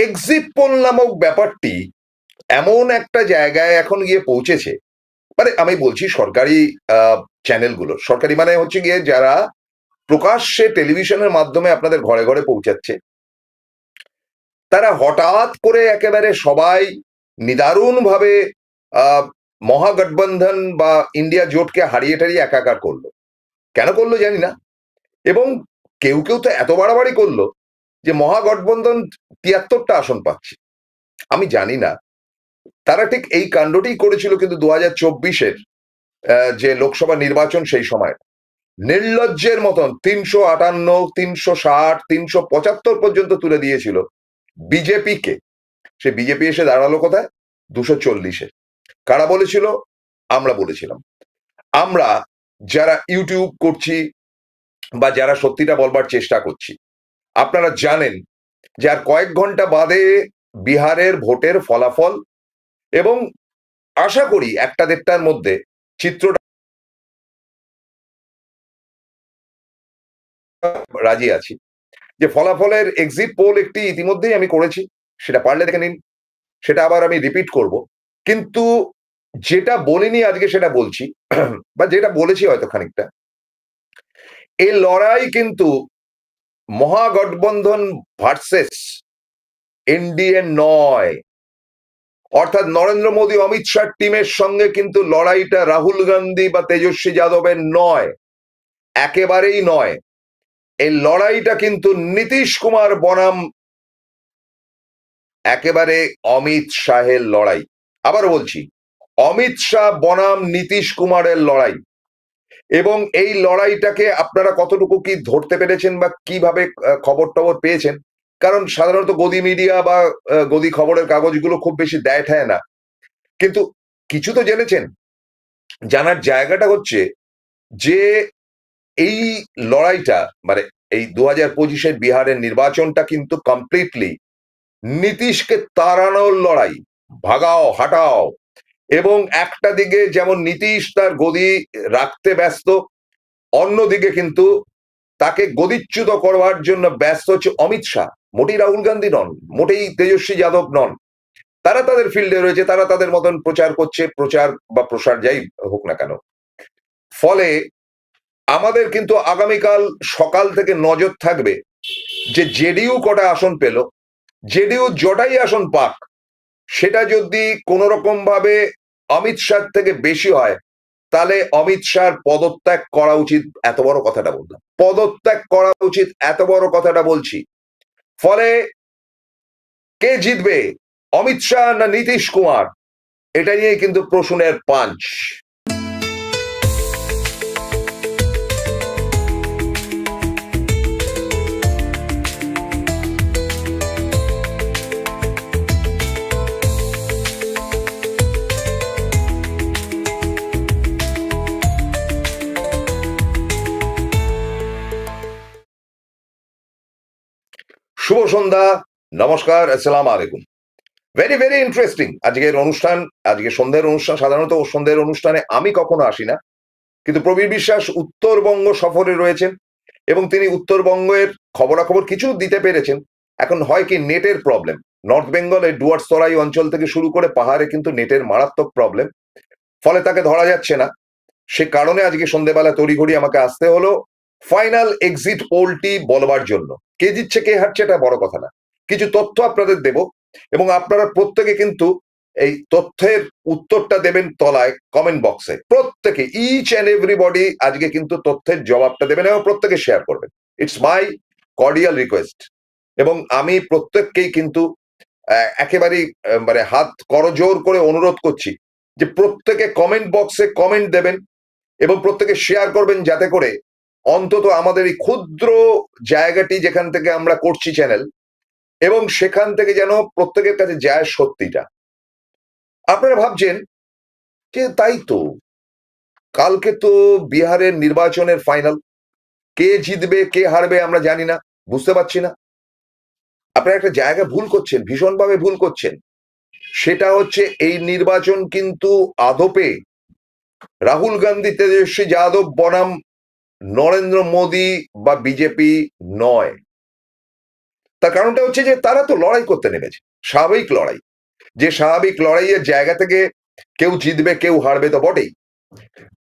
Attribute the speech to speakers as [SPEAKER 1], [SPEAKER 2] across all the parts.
[SPEAKER 1] Exit pole নামক ব্যাপারটি এমন একটা জায়গায় এখন গিয়ে পৌঁছেছে, মানে আমি বলছি সরকারি চ্যানেলগুলো, সরকারি মানে হচ্ছে গিয়ে যারা প্রকাশ্যে টেলিভিশনের মাধ্যমে আপনাদের ঘরে ঘরে পৌঁছাচ্ছে, তারা হঠাৎ করে একেবারে সবাই নিদারুণ ভাবে মহাগঠবন্ধন বা ইন্ডিয়া জোটকে হারিয়ে টারিয়ে একাকার করলো। কেন করলো জানি না। এবং কেউ কেউ তো এত বাড়াবাড়ি করলো যে মহাগঠবন্ধন ৭৩টা আসন পাচ্ছে। আমি জানি না তারা ঠিক এই কাণ্ডটি করেছিল কিন্তু ২০২৪-এর যে লোকসভা নির্বাচন, সেই সময় নির্লজ্জের মতন ৩৫৮, ৩৬০, ৩৭৫ পর্যন্ত তুলে দিয়েছিল বিজেপিকে। সে বিজেপি এসে দাঁড়ালো কোথায়? ২৪০-এ। কারা বলেছিল? আমরা বলেছিলাম। আমরা যারা ইউটিউব করছি বা যারা সত্যিটা বলবার চেষ্টা করছি, আপনারা জানেন যে আর কয়েক ঘন্টা বাদে বিহারের ভোটের ফলাফল, এবং আশা করি ১টা-১.৫টার মধ্যে চিত্রটা রাজি আছি যে ফলাফলের এক্সিট পোল একটি ইতিমধ্যেই আমি করেছি, সেটা পারলে দেখে নিন, সেটা আবার আমি রিপিট করব। কিন্তু যেটা বলিনি আজকে সেটা বলছি, বা যেটা বলেছি হয়তো খানিকটা, এই লড়াই কিন্তু মহাগঠবন্ধন ভার্সেস এনডিএ নয়। অর্থাৎ নরেন্দ্র মোদী অমিত শাহ টিমের সঙ্গে কিন্তু লড়াইটা রাহুল গান্ধী বা তেজস্বী যাদবের নয়, একেবারেই নয়। এই লড়াইটা কিন্তু নীতিশ কুমার বনাম একেবারে অমিত শাহের লড়াই। আবার বলছি, অমিত শাহ বনাম নীতিশ কুমারের লড়াই। এবং এই লড়াইটাকে আপনারা কতটুকু কি ধরতে পেরেছেন বা কিভাবে খবর টবর পেয়েছেন? কারণ সাধারণত গদি মিডিয়া বা গদি খবরের কাগজগুলো খুব বেশি দেয় ঠায় না, কিন্তু কিছু তো জেনেছেন। জানার জায়গাটা হচ্ছে যে এই লড়াইটা, মানে এই ২০২৫-এর বিহারের নির্বাচনটা কিন্তু কমপ্লিটলি নীতিশকে তাড়ানোর লড়াই, ভাগাও হাটাও। এবং একটা দিকে যেমন নীতিশ তার গদি রাখতে ব্যস্ত, অন্যদিকে কিন্তু তাকে গদিচ্যুত করবার জন্য ব্যস্ত হচ্ছে অমিত শাহ। মোটেই রাহুল গান্ধী নন, মোটেই তেজস্বী যাদব নন। তারা তাদের ফিল্ডে রয়েছে, তারা তাদের মতন প্রচার করছে, প্রচার বা প্রসার যাই হোক না কেন। ফলে আমাদের কিন্তু আগামীকাল সকাল থেকে নজর থাকবে যে জেডিইউ কটা আসন পেল, জেডিইউ জটাই আসন পাক, সেটা যদি কোন রকম ভাবে অমিত শাহ থেকে বেশি হয়, তাহলে অমিত শাহর পদত্যাগ করা উচিত। এত বড় কথাটা বললাম, পদত্যাগ করা উচিত, এত বড় কথাটা বলছি। ফলে কে জিতবে, অমিত শাহ না নীতিশ কুমার, এটা নিয়ে কিন্তু প্রশ্নের পাঞ্চ। শুভ সন্ধ্যা, নমস্কার, আসসালাম আলাইকুম। ভেরি ভেরি ইন্টারেস্টিং আজকের অনুষ্ঠান, আজকে সন্ধ্যের অনুষ্ঠান। সাধারণত সন্ধ্যের অনুষ্ঠানে আমি কখনো আসি না, কিন্তু প্রবীর বিশ্বাস উত্তরবঙ্গ সফরে রয়েছেন এবং তিনি উত্তরবঙ্গের খবরাখবর কিছু দিতে পেরেছেন। এখন হয় কি, নেটের প্রবলেম। নর্থ বেঙ্গলে ডুয়ার্সতরাই অঞ্চল থেকে শুরু করে পাহাড়ে কিন্তু নেটের মারাত্মক প্রবলেম, ফলে তাকে ধরা যাচ্ছে না। সে কারণে আজকে সন্ধ্যেবেলা তড়িঘড়ি আমাকে আসতে হলো ফাইনাল এক্সিট পোলটি বলবার জন্য। কে জিতছে কে হারছে এটা বড় কথা না, কিছু তথ্য আপনাদের দেব, এবং আপনারা প্রত্যেকে কিন্তু এই তথ্যের উত্তরটা দেবেন তলায় কমেন্ট বক্সে। প্রত্যেকে, ইচ অ্যান্ড এভরিবডি আজকে কিন্তু তথ্যের জবাবটা দেবেন এবং প্রত্যেকে শেয়ার করবেন। It's my cordial request. এবং আমি প্রত্যেককেই কিন্তু একেবারেই মানে হাত করজোর করে অনুরোধ করছি যে প্রত্যেকে কমেন্ট বক্সে কমেন্ট দেবেন এবং প্রত্যেকে শেয়ার করবেন, যাতে করে অন্তত আমাদের এই ক্ষুদ্র জায়গাটি যেখান থেকে আমরা করছি চ্যানেল, এবং সেখান থেকে যেন প্রত্যেকের কাছে যায় সত্যিটা। আপনারা ভাবছেন যে তাই তো, কালকে তো বিহারের নির্বাচনের ফাইনাল, কে জিতবে কে হারবে আমরা জানি না, বুঝতে পারছি না। আপনারা একটা জায়গা ভুল করছেন, ভীষণভাবে ভুল করছেন। সেটা হচ্ছে এই নির্বাচন কিন্তু আদপে রাহুল গান্ধী তেজস্বী যাদব বনাম নরেন্দ্র মোদী বা বিজেপি নয়। তার কারণটা হচ্ছে যে তারা তো লড়াই করতে নেমেছে, স্বাভাবিক লড়াই, যে স্বাভাবিক লড়াইয়ের জায়গা থেকে কেউ জিতবে কেউ হারবে তো বটেই।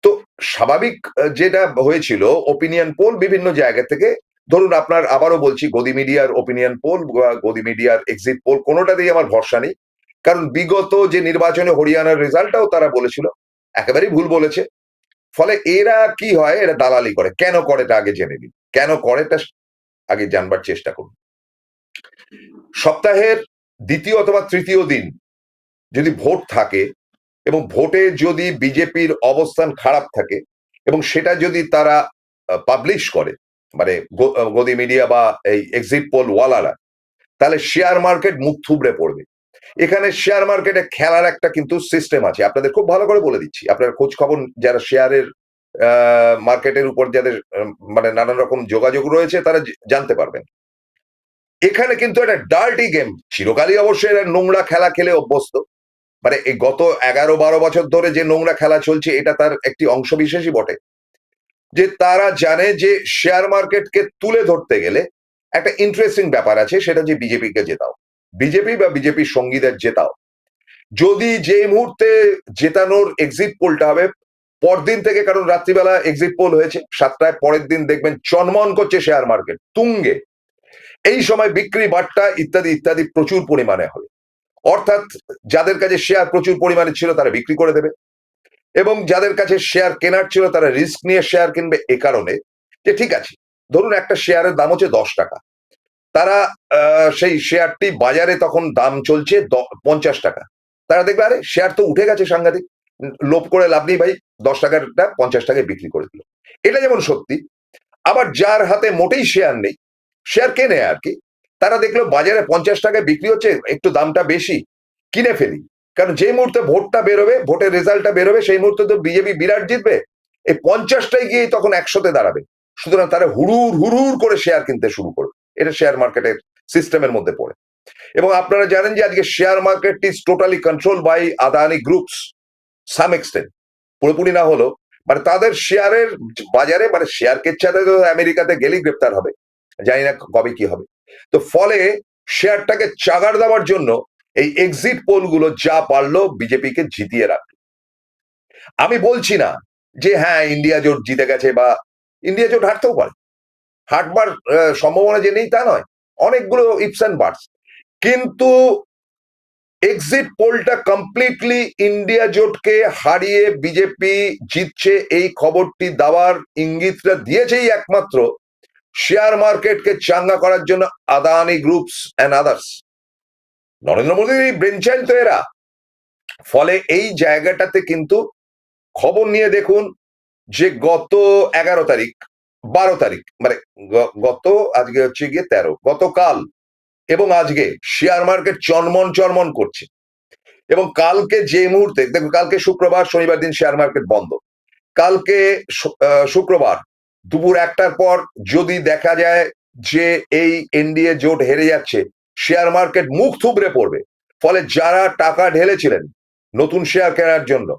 [SPEAKER 1] তো স্বাভাবিক যেটা হয়েছিল ওপিনিয়ন পোল বিভিন্ন জায়গা থেকে, ধরুন আপনার আবারও বলছি গদি মিডিয়ার ওপিনিয়ন পোল বা গদি মিডিয়ার এক্সিট পোল কোনোটাতেই আমার ভরসা নেই, কারণ বিগত যে নির্বাচনে হরিয়ানার রেজাল্টটাও তারা বলেছিল একেবারেই ভুল বলেছে। ফলে এরা কি হয়, এরা দালালি করে। কেন করে এটা আগে জেনে নিন, কেন করে এটা আগে জানবার চেষ্টা করুন। সপ্তাহের দ্বিতীয় অথবা তৃতীয় দিন যদি ভোট থাকে এবং ভোটে যদি বিজেপির অবস্থান খারাপ থাকে এবং সেটা যদি তারা পাবলিশ করে, মানে গদি মিডিয়া বা এই এক্সিট পোল ওয়ালারা, তাহলে শেয়ার মার্কেট মুখ থুবড়ে পড়বে। এখানে শেয়ার মার্কেটে খেলার একটা কিন্তু সিস্টেম আছে, আপনাদের খুব ভালো করে বলে দিচ্ছি, আপনারা খোঁজ খবর যারা শেয়ারের মার্কেটের উপর যাদের মানে নানান রকম যোগাযোগ রয়েছে তারা জানতে পারবেন। এখানে কিন্তু একটা ডার্টি গেম, চিরকালই অবশ্যই এরা নোংরা খেলা খেলে অভ্যস্ত, মানে এই গত 11-12 বছর ধরে যে নোংরা খেলা চলছে এটা তার একটি অংশ বিশেষই বটে, যে তারা জানে যে শেয়ার মার্কেটকে তুলে ধরতে গেলে একটা ইন্টারেস্টিং ব্যাপার আছে, সেটা যে বিজেপিকে জেতাও, বিজেপি বা বিজেপির সঙ্গীদের জেতাও। যদি যে মুহূর্তে জেতানোর এক্সিট পোলটা হবে পরদিন থেকে, কারণ রাত্রিবেলা এক্সিট পোল হয়েছে 7টায়, পরের দিন দেখবেন চনমন করছে শেয়ার মার্কেট তুঙ্গে, এই সময় বিক্রি বাট্টা ইত্যাদি ইত্যাদি প্রচুর পরিমাণে হবে। অর্থাৎ যাদের কাছে শেয়ার প্রচুর পরিমাণে ছিল তারা বিক্রি করে দেবে, এবং যাদের কাছে শেয়ার কেনার ছিল তারা রিস্ক নিয়ে শেয়ার কিনবে, এ কারণে যে ঠিক আছে ধরুন একটা শেয়ারের দাম হচ্ছে 10 টাকা, তারা সেই শেয়ারটি বাজারে তখন দাম চলছে 50 টাকা, তারা দেখবে আরে শেয়ার তো উঠে গেছে সাংঘাতিক, লোভ করে লাভ নেই ভাই, 10 টাকাটা 50 টাকায় বিক্রি করে দিল। এটা যেমন সত্যি, আবার যার হাতে মোটেই শেয়ার নেই, শেয়ার কেনে আর কি, তারা দেখলো বাজারে 50 টাকায় বিক্রি হচ্ছে, একটু দামটা বেশি, কিনে ফেলি। কারণ যে মুহূর্তে ভোটটা বেরোবে, ভোটের রেজাল্টটা বেরোবে, সেই মুহূর্তে তো বিজেপি বিরাট জিতবে, এই 50টায় গিয়ে তখন 100তে দাঁড়াবে, সুতরাং তারা হুড়ুর হুড়ুর করে শেয়ার কিনতে শুরু করবে। এটা শেয়ার মার্কেটের সিস্টেমের মধ্যে পড়ে। এবং আপনারা জানেন যে আজকে share market is totally control by Adani groups, some extent, পুরোপুরি না হলো, মানে তাদের শেয়ারের বাজারে, মানে শেয়ার কেচ্ছাতে তো আমেরিকাতে গেলেই গ্রেপ্তার হবে, জানি না কবে কি হবে। তো ফলে শেয়ারটাকে চাগার দেওয়ার জন্য এই এক্সিট পোল গুলো যা পারলো বিজেপিকে জিতিয়ে রাখলো। আমি বলছি না যে হ্যাঁ ইন্ডিয়া জোট জিতে গেছে বা ইন্ডিয়া জোট হারতেও পারে, হারবার সম্ভাবনা যে নেই তা নয়, অনেকগুলো ইপস অ্যান্ড বাটস, কিন্তু এক্সিট পোলটা কমপ্লিটলি ইন্ডিয়া জোটকে হারিয়ে বিজেপি জিতছে এই খবরটি দেওয়ার ইঙ্গিতটা দিয়েছেই একমাত্র শেয়ার মার্কেটকে চাঙ্গা করার জন্য Adani groups and others, Narendra মোদীর ব্রেন চাইল্ড তো এরা। ফলে এই জায়গাটাতে কিন্তু খবর নিয়ে দেখুন যে গত 11 তারিখ 12 তারিখ, মানে গত আজকে হচ্ছে গিয়ে 13, গতকাল এবং আজকে শেয়ার মার্কেট চনমন চনমন করছে। এবং কালকে যে মুহূর্তে দেখুন, কালকে শুক্রবার, শনিবার দিন শেয়ার মার্কেট বন্ধ, কালকে শুক্রবার দুপুর 1টার পর যদি দেখা যায় যে এই এনডিএ জোট হেরে যাচ্ছে, শেয়ার মার্কেট মুখ থুবড়ে পড়বে। ফলে যারা টাকা ঢেলেছিলেন নতুন শেয়ার কেনার জন্য,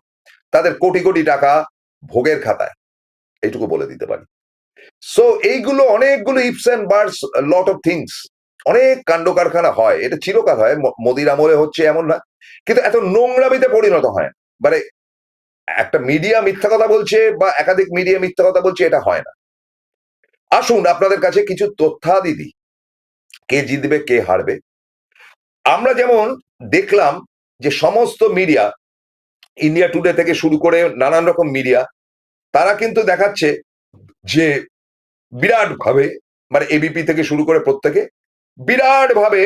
[SPEAKER 1] তাদের কোটি কোটি টাকা ভোগের খাতায়, এইটুকু বলে দিতে পারি। সো এইগুলো অনেকগুলো ifs and birds, lot of things, অনেক কাণ্ড কারখানা হয়, এটা চিরকাল হয়, মোদির আমলে হচ্ছে এমন না, কিন্তু এত নোংরামিতে পরিণত হয়, মানে একটা মিডিয়া মিথ্যা কথা বলছে বা একাধিক মিডিয়া মিথ্যা কথা বলছে, এটা হয় না। আসুন আপনাদের কাছে কিছু তথ্যাদি দিই, কে জিতবে কে হারবে। আমরা যেমন দেখলাম যে সমস্ত মিডিয়া, ইন্ডিয়া টুডে থেকে শুরু করে নানান রকম মিডিয়া, তারা কিন্তু দেখাচ্ছে যে বিরাট ভাবে, মানে এবিপি থেকে শুরু করে প্রত্যেকে বিরাট ভাবে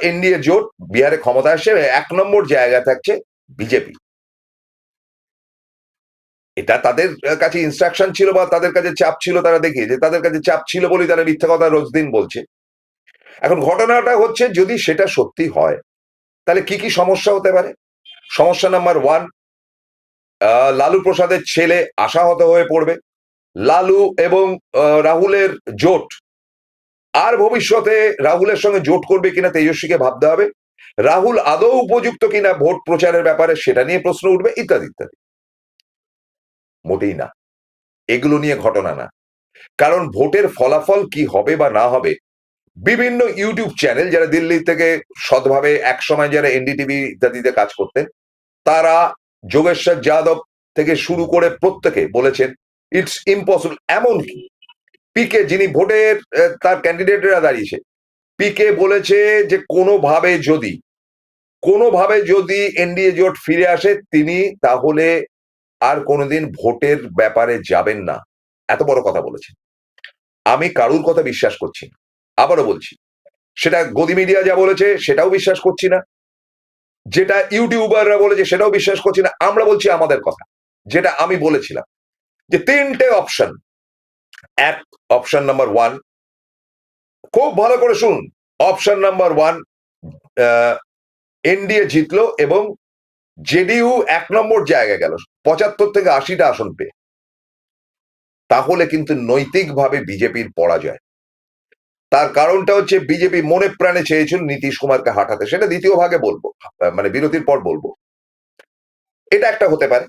[SPEAKER 1] এনডিএ জোট বিহারে ক্ষমতা আসে, 1 নম্বর জায়গা থাকছে বিজেপি। এটা তাদের কাছে ইনস্ট্রাকশন ছিল বা তাদের কাছে চাপ ছিল, তারা দেখিয়ে যে তাদের কাছে চাপ ছিল বলেই তারা মিথ্যা কথা রোজ দিন বলছে। এখন ঘটনাটা হচ্ছে যদি সেটা সত্যি হয় তাহলে কি কি সমস্যা হতে পারে। সমস্যা নাম্বার 1, লালু প্রসাদের ছেলে আশাহত হয়ে পড়বে। লালু এবং রাহুলের জোট, আর ভবিষ্যতে রাহুলের সঙ্গে জোট করবে কিনা তেজস্বীকে ভাবতে হবে, রাহুল আদৌ উপযুক্ত কিনা ভোট প্রচারের ব্যাপারে সেটা নিয়ে প্রশ্ন উঠবে, ইত্যাদি ইত্যাদি। মোটেই না, এগুলো নিয়ে ঘটনা না, কারণ ভোটের ফলাফল কি হবে বা না হবে বিভিন্ন ইউটিউব চ্যানেল যারা দিল্লি থেকে সৎভাবে একসময় যারা এনডিটিভি ইত্যাদিতে কাজ করতেন, তারা যোগেশ্বর যাদব থেকে শুরু করে প্রত্যেকে বলেছেন ইটস ইম্পসিবল। এমনকি পিকে, যিনি ভোটের তার ক্যান্ডিডেটরা দাঁড়িয়েছে, পিকে বলেছে যে কোনোভাবে যদি এনডিএ জোট ফিরে আসে তিনি তাহলে আর কোনোদিন ভোটের ব্যাপারে যাবেন না। এত বড় কথা বলেছেন। আমি কারুর কথা বিশ্বাস করছি না, আবারও বলছি। সেটা গদি মিডিয়া যা বলেছে সেটাও বিশ্বাস করছি না, যেটা ইউটিউবাররা বলেছে সেটাও বিশ্বাস করছি না। আমরা বলছি আমাদের কথা, যেটা আমি বলেছিলাম যে তিনটে অপশন। এক, অপশন নাম্বার ওয়ান, খুব ভালো করে শুনুন, অপশন নাম্বার ওয়ান, এনডিএ জিতলো এবং জেডিইউ 1 নম্বর জায়গায় গেল 75 থেকে 80টা আসন পেয়ে, তাহলে কিন্তু নৈতিকভাবে বিজেপির পরাজয়। তার কারণটা হচ্ছে বিজেপি মনে প্রাণে চেয়েছিল নীতিশ কুমারকে হাঁটাতে, সেটা দ্বিতীয় ভাগে বলবো, মানে বিরতির পর বলবো। এটা একটা হতে পারে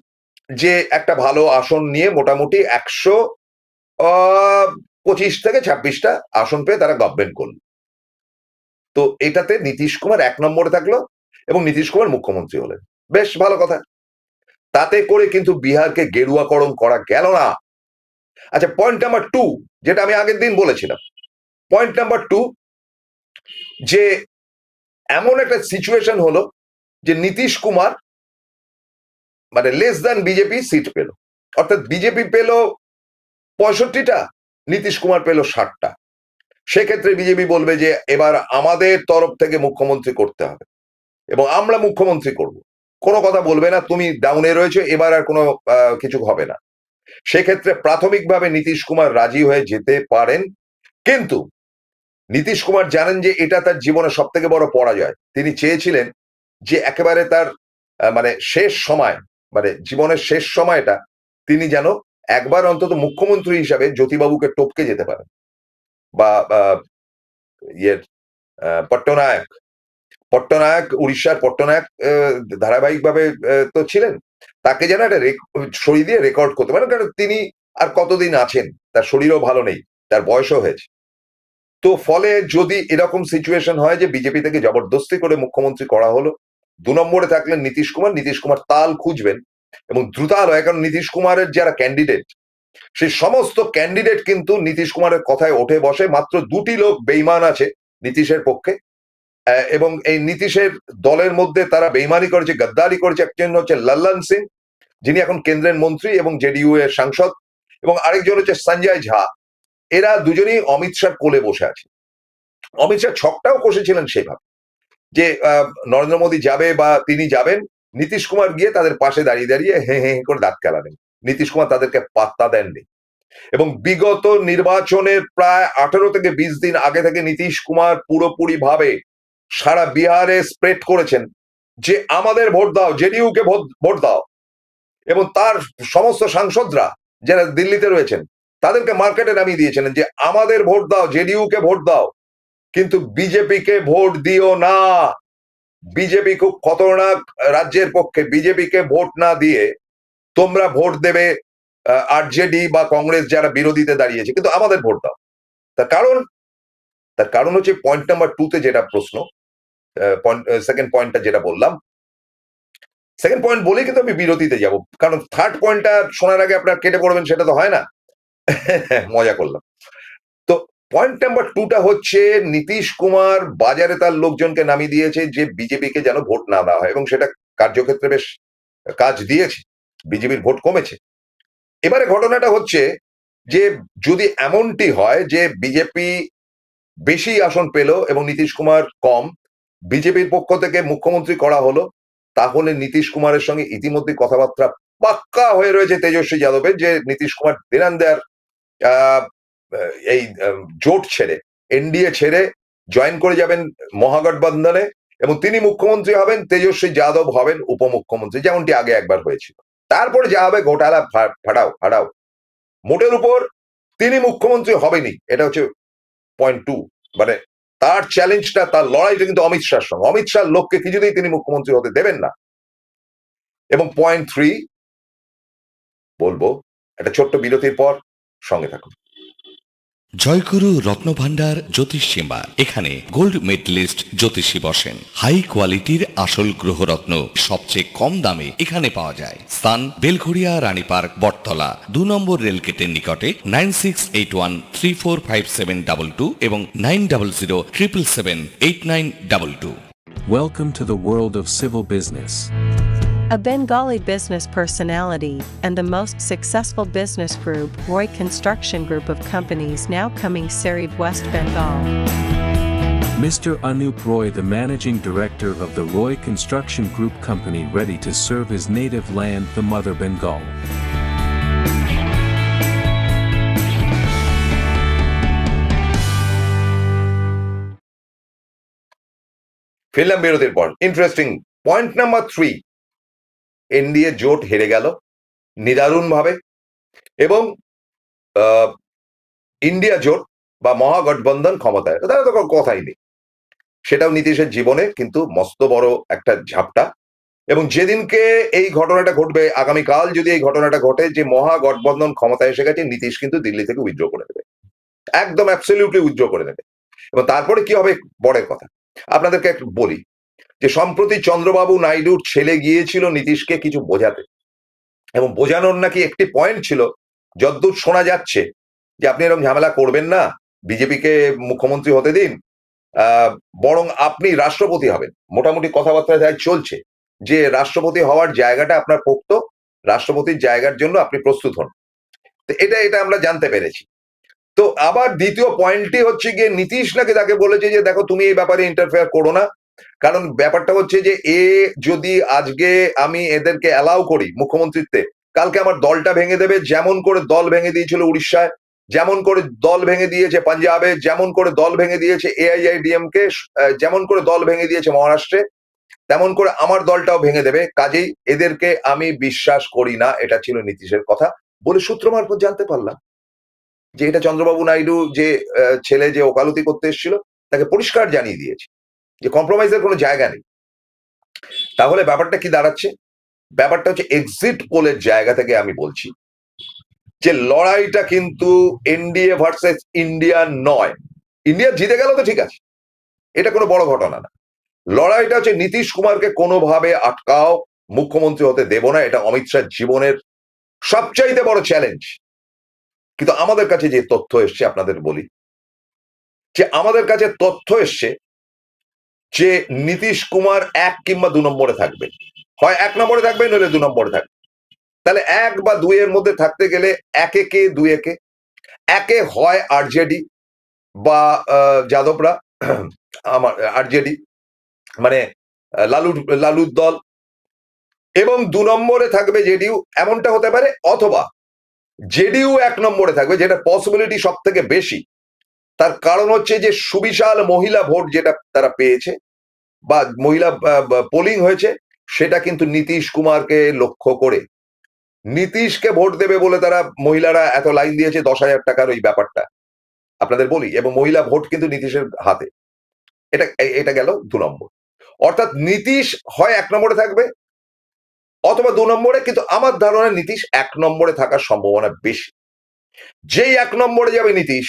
[SPEAKER 1] যে একটা ভালো আসন নিয়ে মোটামুটি 125 থেকে 26টা আসন পেয়ে তারা গভর্নমেন্ট করলো। তো এটাতে নীতিশ কুমার 1 নম্বরে থাকলো এবং নীতিশ কুমার মুখ্যমন্ত্রী হলেন, বেশ ভালো কথা। তাতে করে কিন্তু বিহারকে গেরুয়াকরণ করা গেল না। আচ্ছা, পয়েন্ট নাম্বার টু, যেটা আমি আগের দিন বলেছিলাম, পয়েন্ট নাম্বার টু, যে এমন একটা সিচুয়েশন হলো যে নীতিশ কুমার মানে লেস দ্যান বিজেপি সিট পেল, অর্থাৎ বিজেপি পেল 65টা, নীতিশ কুমার পেল 60টা। সেক্ষেত্রে বিজেপি বলবে যে এবার আমাদের তরফ থেকে মুখ্যমন্ত্রী করতে হবে এবং আমরা মুখ্যমন্ত্রী করব, কোনো কথা বলবে না, তুমি ডাউনে রয়েছে, এবার আর কোনো কিছু হবে না। সেক্ষেত্রে প্রাথমিকভাবে নীতিশ কুমার রাজি হয়ে যেতে পারেন, কিন্তু নীতিশ কুমার জানেন যে এটা তার জীবনের সব থেকে বড় পরাজয়। তিনি চেয়েছিলেন যে একেবারে তার মানে শেষ সময়, মানে জীবনের শেষ সময়টা তিনি যেন একবার অন্তত মুখ্যমন্ত্রী হিসাবে জ্যোতিবাবুকে টপকে যেতে পারেন, বা ইয়ের পট্টনায়ক, উড়িষ্যার পট্টনায়ক ধারাবাহিকভাবে তো ছিলেন, তাকে যেন একটা সরিয়ে দিয়ে রেকর্ড করতে পারেন, কারণ তিনি আর কতদিন আছেন, তার শরীরও ভালো নেই, তার বয়সও হয়েছে। তো ফলে যদি এরকম সিচুয়েশন হয় যে বিজেপি থেকে জবরদস্তি করে মুখ্যমন্ত্রী করা হলো, 2 নম্বরে থাকলেন নীতিশ কুমার। নীতিশ কুমার তাল খুঁজবেন এবং দ্রুতাল হয়, কারণ নীতিশ কুমারের যারা ক্যান্ডিডেট, সেই সমস্ত ক্যান্ডিডেট কিন্তু নীতিশ কুমারের কথায় ওঠে বসে। মাত্র 2টি লোক বেইমান আছে নীতিশের পক্ষে, এবং এই নীতিশের দলের মধ্যে তারা বেইমানি করেছে, গদ্দারি করেছে। একজন হচ্ছে লল্লন সিং, যিনি এখন কেন্দ্রের মন্ত্রী এবং জেডিইউ এর সাংসদ, এবং আরেকজন হচ্ছে সঞ্জয় ঝা। এরা দুজনেই অমিত শাহ কোলে বসে আছে। অমিত শাহ ছকটাও কষেছিলেন সেইভাবে যে নরেন্দ্র মোদী যাবে বা তিনি যাবেন, নীতিশ কুমার গিয়ে তাদের পাশে দাঁড়িয়ে দাঁড়িয়ে হে হে করে দাঁত কেলাবেন। নীতিশ কুমার তাদেরকে পাত্তা দেননি, এবং বিগত নির্বাচনের প্রায় 18 থেকে 20 দিন আগে থেকে নীতিশ কুমার পুরোপুরি ভাবে সারা বিহারে স্প্রেড করেছেন যে আমাদের ভোট দাও, জেডিইউ কে ভোট দাও, এবং তার সমস্ত সাংসদরা যারা দিল্লিতে রয়েছেন তাদেরকে মার্কেটে নামিয়ে দিয়েছিলেন যে আমাদের ভোট দাও, জেডিইউ কে ভোট দাও, কিন্তু বিজেপিকে ভোট দিও না। বিজেপি খুব খতরনাক রাজ্যের পক্ষে, বিজেপিকে ভোট না দিয়ে তোমরা ভোট দেবে আরজেডি বা কংগ্রেস যারা বিরোধীতে দাঁড়িয়েছে, কিন্তু আমাদের ভোট দাও। তার কারণ হচ্ছে পয়েন্ট নাম্বার টুতে যেটা প্রশ্ন, সেকেন্ড পয়েন্টটা যেটা বললাম, সেকেন্ড পয়েন্ট বলেই কিন্তু আমি বিরতিতে যাব, কারণ থার্ড পয়েন্টটা শোনার আগে আপনার কেটে পড়বেন, সেটা তো হয় না। মজা করলাম। তো পয়েন্ট নাম্বার টুটা হচ্ছে নীতিশ কুমার বাজারে তার লোকজনকে নামিয়ে দিয়েছে যে বিজেপিকে যেন ভোট না দেওয়া হয়, এবং সেটা কার্যক্ষেত্রে বেশ কাজ দিয়েছে, বিজেপির ভোট কমেছে। এবারে ঘটনাটা হচ্ছে যে যদি এমনটি হয় যে বিজেপি বেশি আসন পেল এবং নীতিশ কুমার কম, বিজেপির পক্ষ থেকে মুখ্যমন্ত্রী করা হলো, তাহলে নীতিশ কুমারের সঙ্গে ইতিমধ্যে কথাবার্তা পাক্কা হয়ে রয়েছে তেজস্বী যাদবের, যে নীতিশ কুমার দিনান্দার এই জোট ছেড়ে, এনডিএ ছেড়ে জয়েন করে যাবেন মহাগঠবন্ধনে, এবং তিনি মুখ্যমন্ত্রী হবেন, তেজস্বী যাদব হবেন উপমুখ্যমন্ত্রী, যেমনটি আগে একবার হয়েছিল। তারপরে যা হবে ঘোটালা ফাটাও, মোটের উপর তিনি মুখ্যমন্ত্রী হবেনি। এটা হচ্ছে পয়েন্ট টু, মানে তার চ্যালেঞ্জটা, তার লড়াইটা কিন্তু অমিত শাহর সঙ্গে। অমিত শাহর লোককে কিছুতেই তিনি মুখ্যমন্ত্রী হতে দেবেন না। এবং পয়েন্ট থ্রি বলবো, একটা ছোট্ট বিরতির পর সঙ্গে থাকুন।
[SPEAKER 2] জয়গুরু রত্নভান্ডার জ্যোতিষ চেম্বার। এখানে গোল্ড মেডেলিস্ট জ্যোতিষী বসেন। হাই কোয়ালিটির আসল গ্রহরত্ন সবচেয়ে কম দামে এখানে পাওয়া যায়। স্থান বেলঘড়িয়া রানী পার্ক, বটতলা, 2 নম্বর রেলগেটের নিকটে। 9681345722 এবং 9007778922।
[SPEAKER 3] Welcome to the world of civil business.
[SPEAKER 4] A Bengali business personality and the most successful business group, Roy Construction Group of companies, now coming Sarib, West Bengal.
[SPEAKER 3] Mr. Anup Roy, the managing director of the Roy Construction Group company, ready to serve his native land, the mother Bengal.
[SPEAKER 1] ফিরলাম বিরতির পর। Interesting point number 3, NDA জোট হেরে গেল নিদারুণ ভাবে, এবং India জোট বা মহাগঠবন্ধন ক্ষমতায়, তাহলে তো কোনো কথাই নেই। সেটাও নীতিশের জীবনে কিন্তু মস্ত বড় একটা ঝাপটা। এবং যেদিনকে এই ঘটনাটা ঘটবে, আগামীকাল যদি এই ঘটনাটা ঘটে যে মহাগঠবন্ধন ক্ষমতায় এসে গেছে, নীতিশ কিন্তু দিল্লি থেকে উইথড্র করে দেবে, একদম অ্যাবসলিউটলি উইথড্র করে দেবে। এবং তারপরে কি হবে পরের কথা। আপনাদেরকে একটু বলি যে সম্প্রতি চন্দ্রবাবু নাইডুর ছেলে গিয়েছিল নীতিশকে কিছু বোঝাতে, এবং বোঝানোর নাকি একটি পয়েন্ট ছিল, যদ্দূর শোনা যাচ্ছে, যে আপনি এরকম ঝামেলা করবেন না, বিজেপিকে মুখ্যমন্ত্রী হতে দিন, বরং আপনি রাষ্ট্রপতি হবেন। মোটামুটি কথাবার্তা যাই চলছে যে রাষ্ট্রপতি হওয়ার জায়গাটা আপনার পোক্ত, রাষ্ট্রপতির জায়গার জন্য আপনি প্রস্তুত হন। তো এটা আমরা জানতে পেরেছি। তো আবার দ্বিতীয় পয়েন্টটি হচ্ছে গিয়ে নীতিশ নাকি তাকে বলেছে যে দেখো তুমি এই ব্যাপারে ইন্টারফেয়ার করো না, কারণ ব্যাপারটা হচ্ছে যে যদি আজকে আমি এদেরকে অ্যালাউ করি মুখ্যমন্ত্রীত্বে, কালকে আমার দলটা ভেঙে দেবে, যেমন করে দল ভেঙে দিয়েছিল উড়িষ্যায়, যেমন করে দল ভেঙে দিয়েছে পাঞ্জাবে, যেমন করে দল ভেঙে দিয়েছে এআইআইডিএমকে, যেমন করে দল ভেঙে দিয়েছে মহারাষ্ট্রে, তেমন করে আমার দলটাও ভেঙে দেবে। কাজেই এদেরকে আমি বিশ্বাস করি না, এটা ছিল নীতিশের কথা বলে সূত্র মারফত জানতে পারলাম যে এটা চন্দ্রবাবু নাইডু যে ছেলে যে ওকালতি করতে এসেছিল তাকে পরিষ্কার জানিয়ে দিয়েছে যে কম্প্রোমাইজের কোনো জায়গা নেই। তাহলে ব্যাপারটা কি দাঁড়াচ্ছে? ব্যাপারটা হচ্ছে এক্সিট পোলের জায়গা থেকে আমি বলছি যে লড়াইটা কিন্তু এনডিএ ভার্সেস ইন্ডিয়া নয়। ইন্ডিয়া জিতে গেল তো ঠিক আছে, এটা কোনো বড় ঘটনা না। লড়াইটা হচ্ছে নীতিশ কুমারকে কোনোভাবে আটকাও, মুখ্যমন্ত্রী হতে দেব না, এটা অমিত শাহ জীবনের সবচাইতে বড় চ্যালেঞ্জ। কিন্তু আমাদের কাছে যে তথ্য এসছে, আপনাদের বলি যে আমাদের কাছে তথ্য এসছে যে নীতিশ কুমার 1 কিংবা 2 নম্বরে থাকবে, হয় 1 নম্বরে থাকবে নইলে 2 নম্বরে থাকবে। তাহলে 1 বা 2 এর মধ্যে থাকতে গেলে 1 কে 2 একে, একে হয় আরজেডি বা যাদবরা, আমার আরজেডি মানে লালুর দল, এবং 2 নম্বরে থাকবে জেডিইউ, এমনটা হতে পারে, অথবা জেডিইউ 1 নম্বরে থাকবে, যেটা পসিবিলিটি সব থেকে বেশি। তার কারণ হচ্ছে যে সুবিশাল মহিলা ভোট যেটা তারা পেয়েছে বা মহিলা পোলিং হয়েছে, সেটা কিন্তু নীতিশ কুমারকে লক্ষ্য করে। নীতিশকে ভোট দেবে বলে তারা মহিলারা এত লাইন দিয়েছে 10,000 টাকার ওই ব্যাপারটা আপনাদের বলি, এবং মহিলা ভোট কিন্তু নীতিশের হাতে। এটা গেল 2 নম্বর। অর্থাৎ নীতিশ হয় 1 নম্বরে থাকবে অথবা 2 নম্বরে, কিন্তু আমার ধারণা নীতিশ 1 নম্বরে থাকার সম্ভাবনা বেশি। যেই 1 নম্বরে যাবে নীতিশ,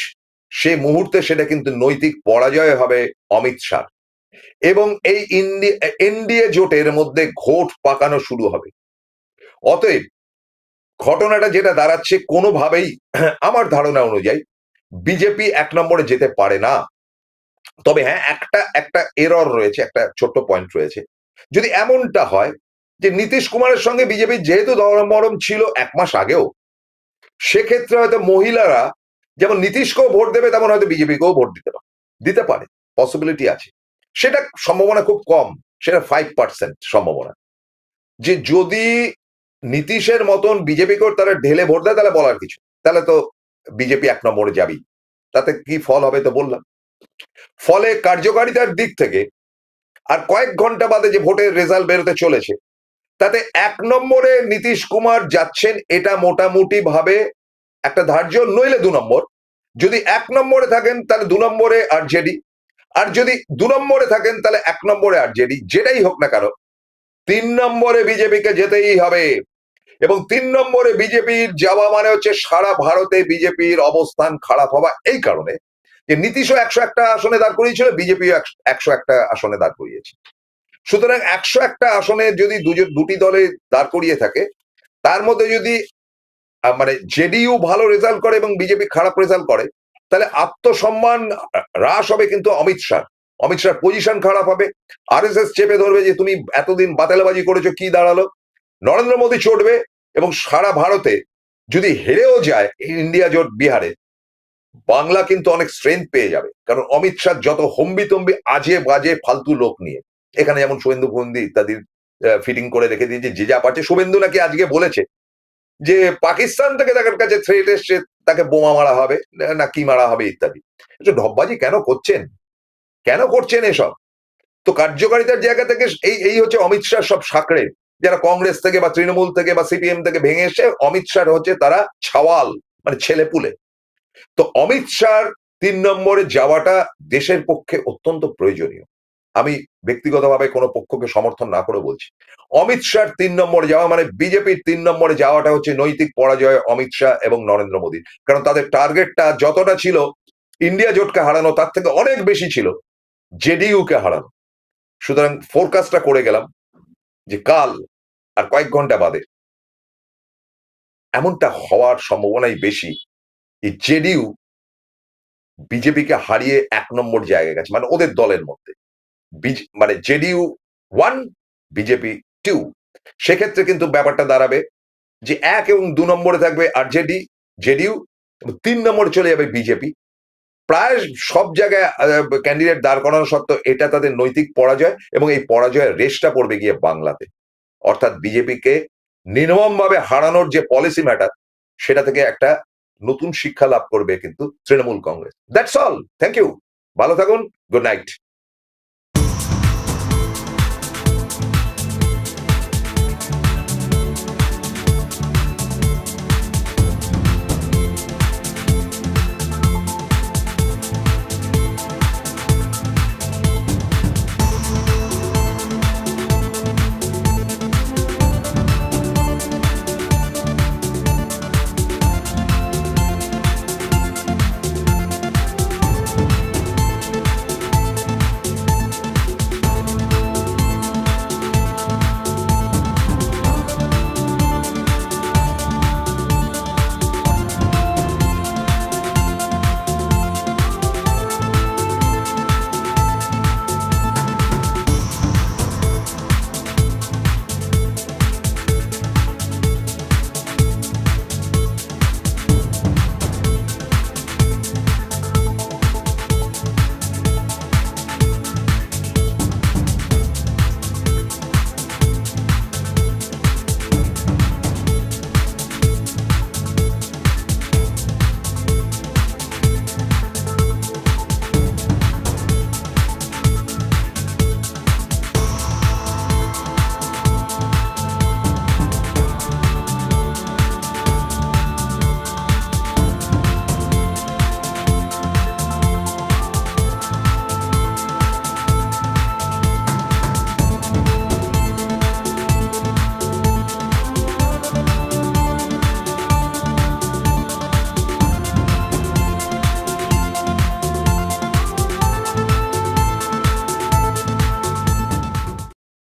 [SPEAKER 1] সেই মুহূর্তে সেটা কিন্তু নৈতিক পরাজয় হবে অমিত শাহ, এবং এই এনডিএ জোটের মধ্যে ঘোট পাকানো শুরু হবে। অতএব ঘটনাটা যেটা দাঁড়াচ্ছে, কোনোভাবেই আমার ধারণা অনুযায়ী বিজেপি 1 নম্বরে যেতে পারে না। তবে হ্যাঁ, একটা এরর রয়েছে, একটা ছোট্ট পয়েন্ট রয়েছে। যদি এমনটা হয় যে নীতিশ কুমারের সঙ্গে বিজেপির যেহেতু দরমরম ছিল 1 মাস আগেও, সেক্ষেত্রে হয়তো মহিলারা যেমন নীতিশকেও ভোট দেবে, তেমন হয়তো বিজেপিকেও ভোট দিতে পারে, পসিবিলিটি আছে। সেটা সম্ভাবনা খুব কম, সেটা 5% সম্ভাবনা। যে যদি নীতিশের মতন বিজেপিকেও তারা ঢেলে ভোট দেয়, তাহলে বলার কিছু, তাহলে তো বিজেপি 1 নম্বরে যাবেই। তাতে কি ফল হবে তো বললাম। ফলে কার্যকারিতার দিক থেকে আর কয়েক ঘন্টা বাদে যে ভোটের রেজাল্ট বেরোতে চলেছে, তাতে 1 নম্বরে নীতিশ কুমার যাচ্ছেন, এটা মোটামুটি ভাবে একটা ধার্য, নইলে 2 নম্বর। যদি 1 নম্বরে থাকেন তাহলে 2 নম্বরে আরজেডি, আর যদি 2 নম্বরে থাকেন তাহলে 1 নম্বরে আরজেডি। যেটাই হোক না কেন 3 নম্বরে বিজেপিকে যেতেই হবে। এবং 3 নম্বরে বিজেপির যাওয়া মানে হচ্ছে সারা ভারতে বিজেপির অবস্থান খারাপ হওয়া, এই কারণে যে নীতিশও 101টা আসনে দাঁড় করিয়েছিল, বিজেপিও 101টা আসনে দাঁড় করিয়েছে। সুতরাং 101টা আসনে যদি দুটি দলে দাঁড় করিয়ে থাকে, তার মধ্যে যদি মানে জেডিইউ ভালো রেজাল্ট করে এবং বিজেপি খারাপ রেজাল্ট করে, তাহলে আত্মসম্মান হ্রাস হবে কিন্তু অমিত শাহ পজিশন খারাপ হবে। আরএসএস চেপে ধরবে যে তুমি এতদিন বাতালাবাজি করেছো, কি দাঁড়ালো। নরেন্দ্র মোদী চটবে এবং সারা ভারতে যদি হেরেও যায় ইন্ডিয়া জোট বিহারে, বাংলা কিন্তু অনেক স্ট্রেংথ পেয়ে যাবে, কারণ অমিত শাহ যত হম্বিতম্বি আজে বাজে ফালতু লোক নিয়ে, এখানে যেমন শুভেন্দু ফন্দি ইত্যাদির ফিটিং করে রেখে দিয়েছে যে যা পারছে। শুভেন্দু নাকি আজকে বলেছে যে পাকিস্তান থেকে তাদের কাছে থ্রেট এসছে, তাকে বোমা মারা হবে না কি মারা হবে ইত্যাদি। ঢপবাজি কেন করছেন এসব? তো কার্যকারিতার জায়গা থেকে এই হচ্ছে অমিত শাহ সব সাকড়ে, যারা কংগ্রেস থেকে বা তৃণমূল থেকে বা সিপিএম থেকে ভেঙে এসে অমিত শাহ হচ্ছে তারা ছাওয়াল, মানে ছেলেপুলে। তো অমিত শাহর 3 নম্বরে যাওয়াটা দেশের পক্ষে অত্যন্ত প্রয়োজনীয়। আমি ব্যক্তিগতভাবে কোনো পক্ষকে সমর্থন না করে বলছি, অমিত শাহর 3 নম্বরে যাওয়া মানে বিজেপির 3 নম্বরে যাওয়াটা হচ্ছে নৈতিক পরাজয় অমিত শাহ এবং নরেন্দ্র মোদী। কারণ তাদের টার্গেটটা যতটা ছিল ইন্ডিয়া জোটকে হারানো, তার থেকে অনেক বেশি ছিল জেডিইউ কে হারানো। সুতরাং ফোরকাস্টটা করে গেলাম যে কাল আর কয়েক ঘন্টা বাদে এমনটা হওয়ার সম্ভাবনাই বেশি, এই জেডিইউ বিজেপিকে হারিয়ে 1 নম্বর জায়গায় গেছে, মানে ওদের দলের মধ্যে মানে জেডিইউ 1 বিজেপি 2। সেক্ষেত্রে কিন্তু ব্যাপারটা দাঁড়াবে যে 1 এবং 2 নম্বরে থাকবে আরজেডি, জেডিইউ, 3 নম্বরে চলে যাবে বিজেপি। প্রায় সব জায়গায় ক্যান্ডিডেট দাঁড় করানো সত্ত্বেও এটা তাদের নৈতিক পরাজয়, এবং এই পরাজয়ের রেশটা পড়বে গিয়ে বাংলাতে। অর্থাৎ বিজেপিকে নির্মমভাবে হারানোর যে পলিসি ম্যাটার, সেটা থেকে একটা নতুন শিক্ষা লাভ করবে কিন্তু Trinamool Congress. That's all, thank you, ভালো থাকুন, গুড নাইট।